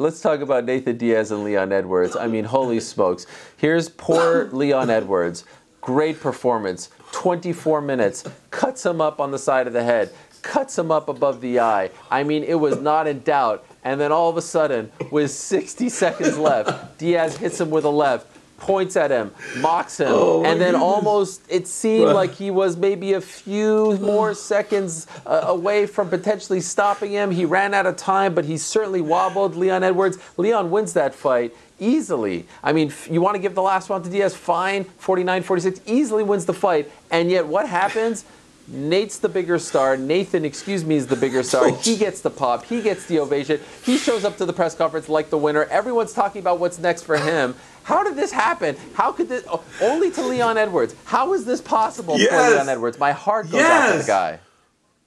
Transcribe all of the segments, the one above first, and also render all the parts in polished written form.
let's talk about Nathan Diaz and Leon Edwards. I mean, holy smokes. Here's poor Leon Edwards. Great performance. 24 minutes. Cuts him up on the side of the head. Cuts him up above the eye. I mean, it was not in doubt. And then all of a sudden, with 60 seconds left, Diaz hits him with a left, points at him, mocks him, and then almost it seemed like he was maybe a few more seconds away from potentially stopping him. He ran out of time, but he certainly wobbled Leon Edwards. Leon wins that fight easily. I mean, you want to give the last one to Diaz? Fine, 49-46, easily wins the fight. And yet what happens? Nate's the bigger star. Nathan, excuse me, is the bigger star. He gets the pop. He gets the ovation. He shows up to the press conference like the winner. Everyone's talking about what's next for him. How did this happen? How could this? Oh, only to Leon Edwards. How is this possible for Leon Edwards? My heart goes out to the guy.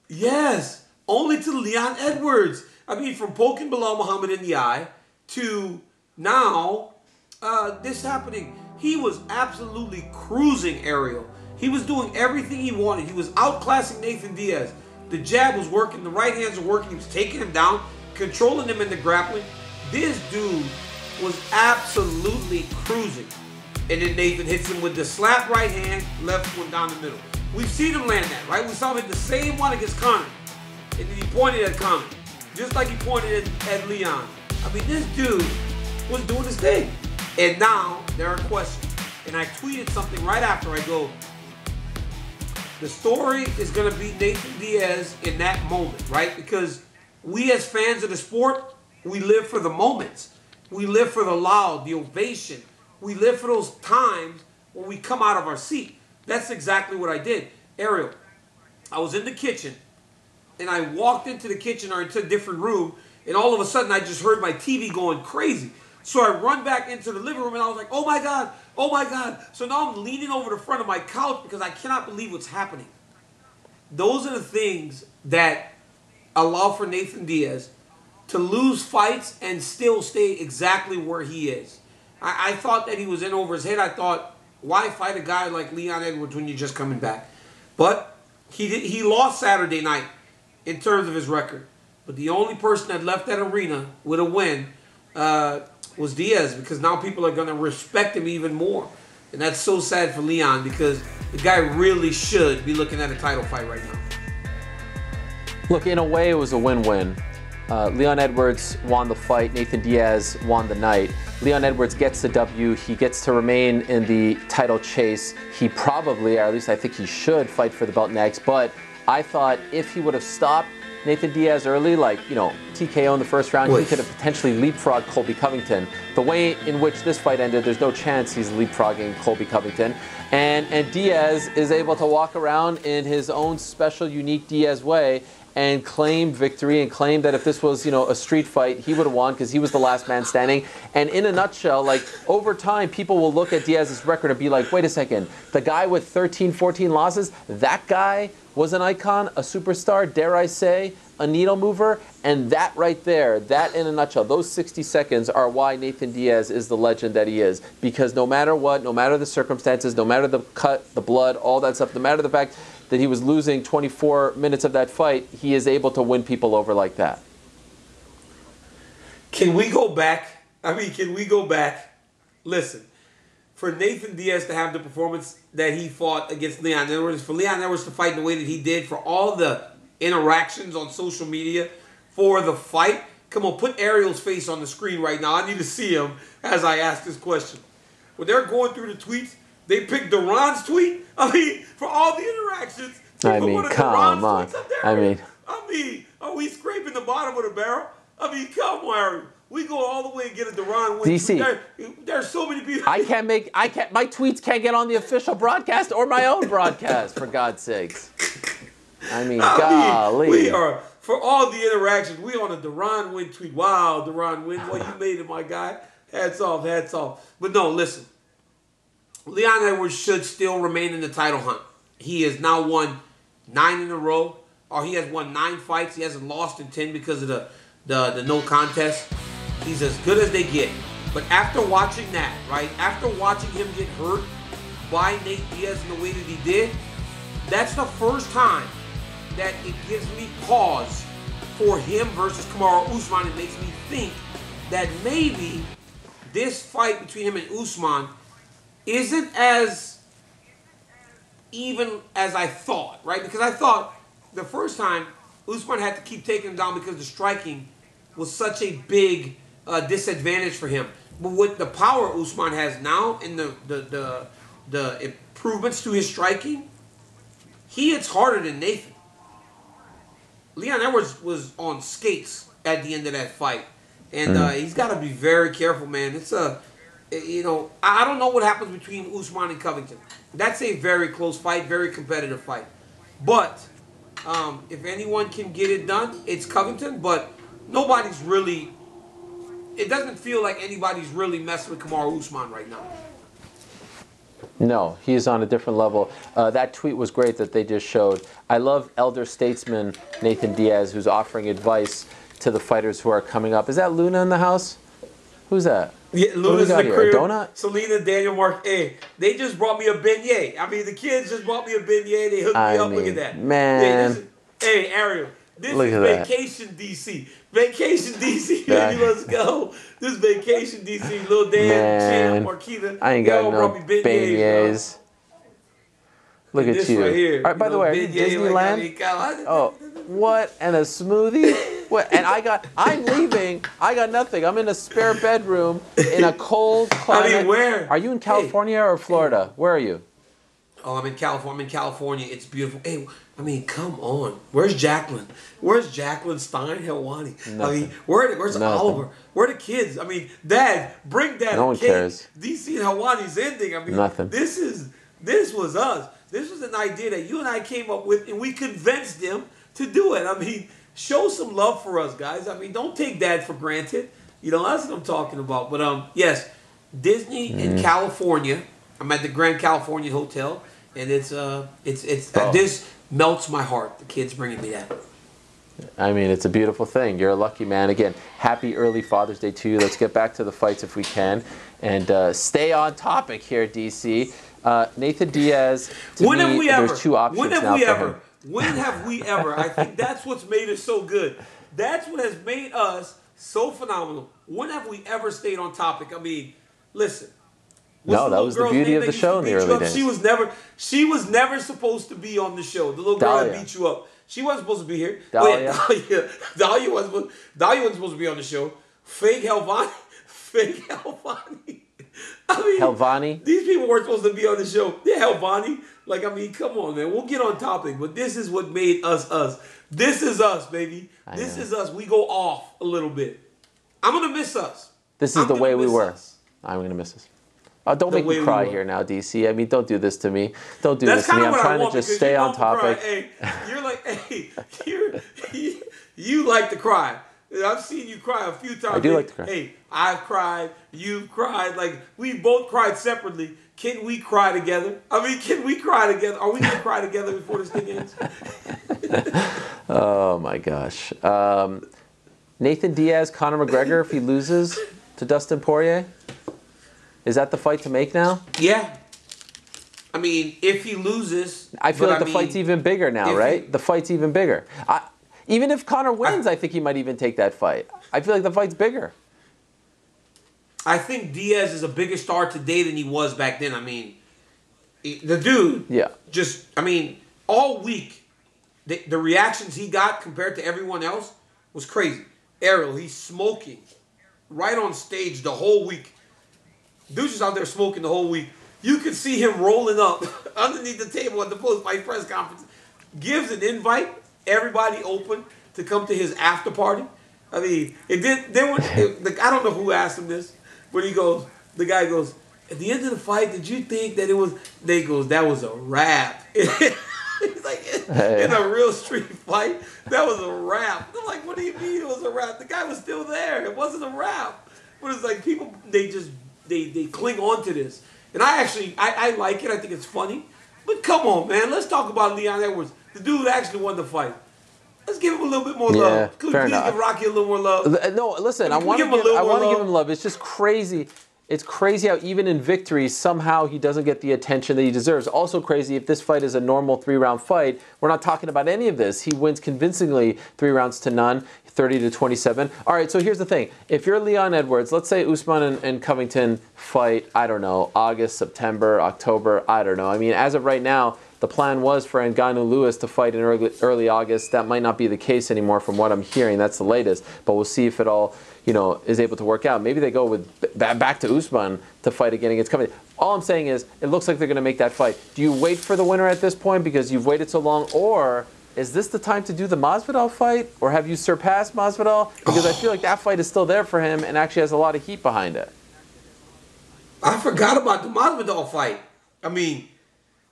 Yes, only to Leon Edwards. I mean, from poking Bilal Muhammad in the eye to now this happening. He was absolutely cruising Ariel. He was doing everything he wanted. He was outclassing Nathan Diaz. The jab was working. The right hands were working. He was taking him down, controlling him in the grappling. This dude was absolutely cruising. And then Nathan hits him with the slap right hand, left one down the middle. We've seen him land that, right? We saw him hit the same one against Conor. And then he pointed at Conor, just like he pointed at Leon. I mean, this dude was doing his thing. And now there are questions. And I tweeted something right after. I go, the story is going to be Nathan Diaz in that moment, right? Because we as fans of the sport, we live for the moments. We live for the loud, the ovation. We live for those times when we come out of our seat. That's exactly what I did. Ariel, I was in the kitchen, and I walked into the kitchen or into a different room, and all of a sudden I just heard my TV going crazy. So I run back into the living room, and I was like, oh my God, oh my God. So now I'm leaning over the front of my couch because I cannot believe what's happening. Those are the things that allow for Nathan Diaz to lose fights and still stay exactly where he is. I thought that he was in over his head. I thought, why fight a guy like Leon Edwards when you're just coming back? But he lost Saturday night in terms of his record. But the only person that left that arena with a win was Diaz, because now people are going to respect him even more. And that's so sad for Leon, because the guy really should be looking at a title fight right now. Look, in a way, it was a win-win. Leon Edwards won the fight. Nathan Diaz won the night. Leon Edwards gets the W. He gets to remain in the title chase. He probably, or at least I think he should, fight for the belt next. But I thought if he would have stopped Nathan Diaz early, like, you know, TKO in the first round, he could have potentially leapfrogged Colby Covington. The way in which this fight ended, there's no chance he's leapfrogging Colby Covington. And Diaz is able to walk around in his own special, unique Diaz way and claim victory and claim that if this was, you know, a street fight, he would have won because he was the last man standing. And in a nutshell, like, over time, people will look at Diaz's record and be like, wait a second, the guy with 13, 14 losses, that guy was an icon, a superstar, dare I say, a needle mover, and that right there, that in a nutshell, those 60 seconds are why Nathan Diaz is the legend that he is. Because no matter what, no matter the circumstances, no matter the cut, the blood, all that stuff, no matter the fact that he was losing 24 minutes of that fight, he is able to win people over like that. Can we go back? I mean, can we go back? Listen, for Nathan Diaz to have the performance that he fought against Leon Edwards, for Leon Edwards to fight in the way that he did, for all the interactions on social media for the fight. Come on, put Ariel's face on the screen right now. I need to see him as I ask this question. When they're going through the tweets, they picked Duran's tweet. I mean, for all the interactions. I mean, come on. I mean, are we scraping the bottom of the barrel? I mean, come on, Ariel. We go all the way and get a Duran win. DC. There's so many people. my tweets can't get on the official broadcast or my own broadcast, for God's sakes. I mean, golly. We are, for all the interactions, we on a Duran win tweet. Wow, Duran win. Well, you made it, my guy. Hats off, hats off. But no, listen. Leon Edwards should still remain in the title hunt. He has now won 9 in a row, or he has won 9 fights. He hasn't lost in 10 because of the no contest. He's as good as they get. But after watching that, right, after watching him get hurt by Nate Diaz in the way that he did, that's the first time that it gives me pause for him versus Kamaru Usman. It makes me think that maybe this fight between him and Usman isn't as even as I thought, right? Because I thought the first time Usman had to keep taking him down because the striking was such a big disadvantage for him. But with the power Usman has now and the improvements to his striking, he hits harder than Nathan. Leon Edwards was on skates at the end of that fight. And he's got to be very careful, man. It's I don't know what happens between Usman and Covington. That's a very close fight, very competitive fight. But if anyone can get it done, it's Covington. But nobody's really, it doesn't feel like anybody's really messing with Kamaru Usman right now. No, he's on a different level. That tweet was great that they just showed. I love elder statesman Nathan Diaz, who's offering advice to the fighters who are coming up. Is that Luna in the house? Who's that? Yeah, Luna's in the crib. A donut? Selena, Daniel, Mark. Hey, they just brought me a beignet. I mean, the kids just brought me a beignet. They hooked me up. Look at that. Man. Hey, Ariel. This is Vacation DC. Vacation DC, baby, let's go. This is Vacation DC. Lil Dan, Champ, Marquita. I ain't got no beignets. Look at you. Right here. All right, by the way, are you Disneyland? Oh, what? And a smoothie? What? And I'm leaving. I got nothing. I'm in a spare bedroom in a cold climate. I mean, where? Are you in California or Florida? Where are you? Oh, I'm in California. I'm in California. It's beautiful. Hey, I mean, come on. Where's Jacqueline? Where's Jacqueline Stein Helwani? Nothing. I mean, where's Oliver? Where are the kids? I mean, Dad, bring Dad. No one cares. DC Helwani's ending. I mean, nothing. This was us. This was an idea that you and I came up with, and we convinced them to do it. I mean, show some love for us, guys. I mean, don't take Dad for granted. You know, that's what I'm talking about. But yes, Disney in California. I'm at the Grand California Hotel, and it's this melts my heart. The kids bringing me that. I mean, it's a beautiful thing. You're a lucky man. Again, happy early Father's Day to you. Let's get back to the fights if we can, and stay on topic here, DC. Nathan Diaz. When have we ever? There's two options when have now we for ever? him. When have we ever? I think that's what's made it so good. That's what has made us so phenomenal. When have we ever stayed on topic? I mean, listen. No, that was the beauty of the show in the early days. She was never supposed to be on the show. The little girl that beat you up. She wasn't supposed to be here. Dahlia. Dahlia wasn't supposed to be on the show. Fake Helwani. I mean, Helwani. These people weren't supposed to be on the show. Yeah, Helwani. Like, I mean, come on, man. We'll get on topic, but this is what made us us. This is us, baby. This is us. We go off a little bit. I'm gonna miss us. This is the way we were. I'm gonna miss us. Oh, don't make me cry here now, DC. I mean, don't do this to me. Don't do this to me. I'm trying to just stay on topic. Hey, you're like, hey, you like to cry. I've seen you cry a few times. I do like to cry. Hey, I've cried. You've cried. Like, we both cried separately. Can we cry together? I mean, can we cry together? Are we going to cry together before this thing ends? Oh, my gosh. Nathan Diaz, Conor McGregor, if he loses to Dustin Poirier? Is that the fight to make now? Yeah. I mean, if he loses... I feel like the fight's even bigger now, right? The fight's even bigger. Even if Conor wins, I think he might even take that fight. I feel like the fight's bigger. I think Diaz is a bigger star today than he was back then. I mean, the dude... Yeah. Just, I mean, all week, the reactions he got compared to everyone else was crazy. Ariel, he's smoking right on stage the whole week. Dude's just out there smoking the whole week. You could see him rolling up underneath the table at the post-fight press conference. Gives an invite, everybody open to come to his after party. I mean, I don't know who asked him this, but the guy goes, at the end of the fight, did you think that it was, they goes, that was a wrap. He's like, in a real street fight, that was a wrap. They're like, what do you mean it was a wrap? The guy was still there. It wasn't a wrap. But it's like people, they cling on to this. And I like it. I think it's funny. But come on, man. Let's talk about Leon Edwards. The dude actually won the fight. Let's give him a little bit more love. Could we please give Rocky a little more love? No, listen, I want to give him love. It's just crazy. It's crazy how even in victories, somehow he doesn't get the attention that he deserves. Also crazy if this fight is a normal 3-round fight. We're not talking about any of this. He wins convincingly 3 rounds to none. 30-27. All right, so here's the thing. If you're Leon Edwards, let's say Usman and Covington fight, I don't know, August, September, October, I don't know. I mean, as of right now, the plan was for Ngannou Lewis to fight in early August. That might not be the case anymore from what I'm hearing. That's the latest. But we'll see if it all, is able to work out. Maybe they go with back to Usman to fight again against Covington. All I'm saying is, it looks like they're going to make that fight. Do you wait for the winner at this point because you've waited so long, or is this the time to do the Masvidal fight, or have you surpassed Masvidal? Because I feel like that fight is still there for him and actually has a lot of heat behind it. I forgot about the Masvidal fight. I mean,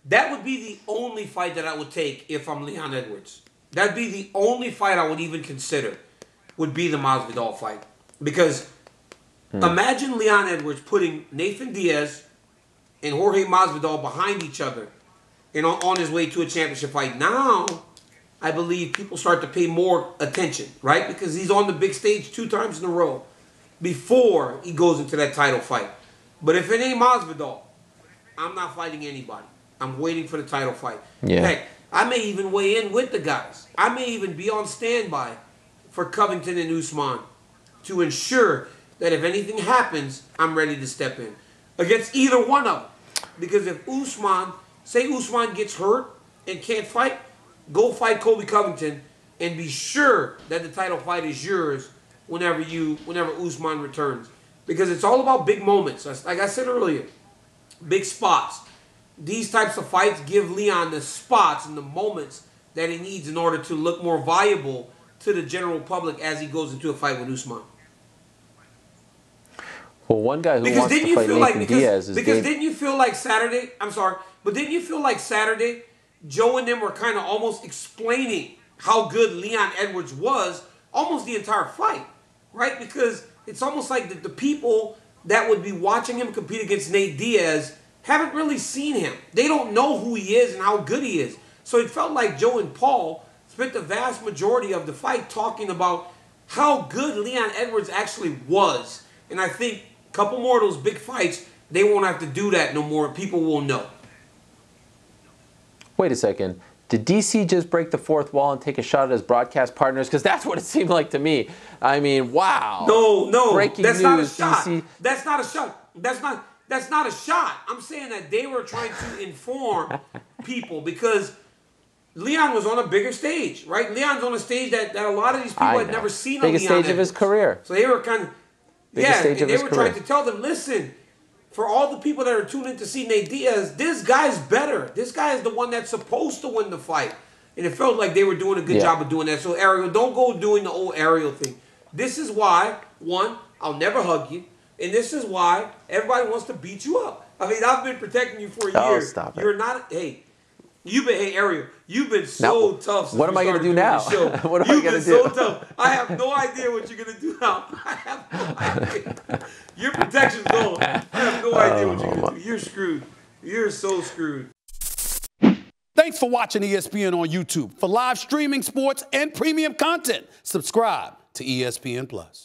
that would be the only fight that I would take if I'm Leon Edwards. That'd be the only fight I would even consider, would be the Masvidal fight. Because imagine Leon Edwards putting Nathan Diaz and Jorge Masvidal behind each other and on his way to a championship fight. Now, I believe people start to pay more attention, right? Because he's on the big stage 2 times in a row before he goes into that title fight. But if it ain't Masvidal, I'm not fighting anybody. I'm waiting for the title fight. Yeah. Heck, I may even weigh in with the guys. I may even be on standby for Covington and Usman to ensure that if anything happens, I'm ready to step in against either one of them. Because if say Usman gets hurt and can't fight, go fight Colby Covington and be sure that the title fight is yours whenever Usman returns. Because it's all about big moments. Like I said earlier, big spots. These types of fights give Leon the spots and the moments that he needs in order to look more viable to the general public as he goes into a fight with Usman. Well, one guy who wants to fight Nathan Diaz is because didn't you feel like Saturday? I'm sorry, but didn't you feel like Saturday, Joe and them were kind of almost explaining how good Leon Edwards was almost the entire fight, right? Because it's almost like the people that would be watching him compete against Nate Diaz haven't really seen him. They don't know who he is and how good he is. So it felt like Joe and Paul spent the vast majority of the fight talking about how good Leon Edwards actually was. And I think a couple more of those big fights, they won't have to do that no more. People will know. Wait a second. Did DC just break the fourth wall and take a shot at his broadcast partners? Because that's what it seemed like to me. I mean, wow. No. Breaking that's news, not a shot. DC. That's not a shot. That's not a shot. I'm saying that they were trying to inform people because Leon was on a bigger stage, right? Leon's on a stage that a lot of these people had never seen on Leon Biggest stage of his career. So they were kind of, and they were trying to tell them, listen, for all the people that are tuned in to see Nate Diaz, this guy's better. This guy is the one that's supposed to win the fight. And it felt like they were doing a good job of doing that. So, Ariel, don't go doing the old Ariel thing. This is why, one, I'll never hug you. And this is why everybody wants to beat you up. I mean, I've been protecting you for years. Oh, stop it. You're not, hey, Ariel, you've been so tough since what am I going to do now? What am I going to do? You've been so tough. I have no idea what you're going to do now. I have no idea. Your protection's gone. I have no idea what you're going to do. You're screwed. You're so screwed. Thanks for watching ESPN on YouTube. For live streaming, sports, and premium content, subscribe to ESPN+.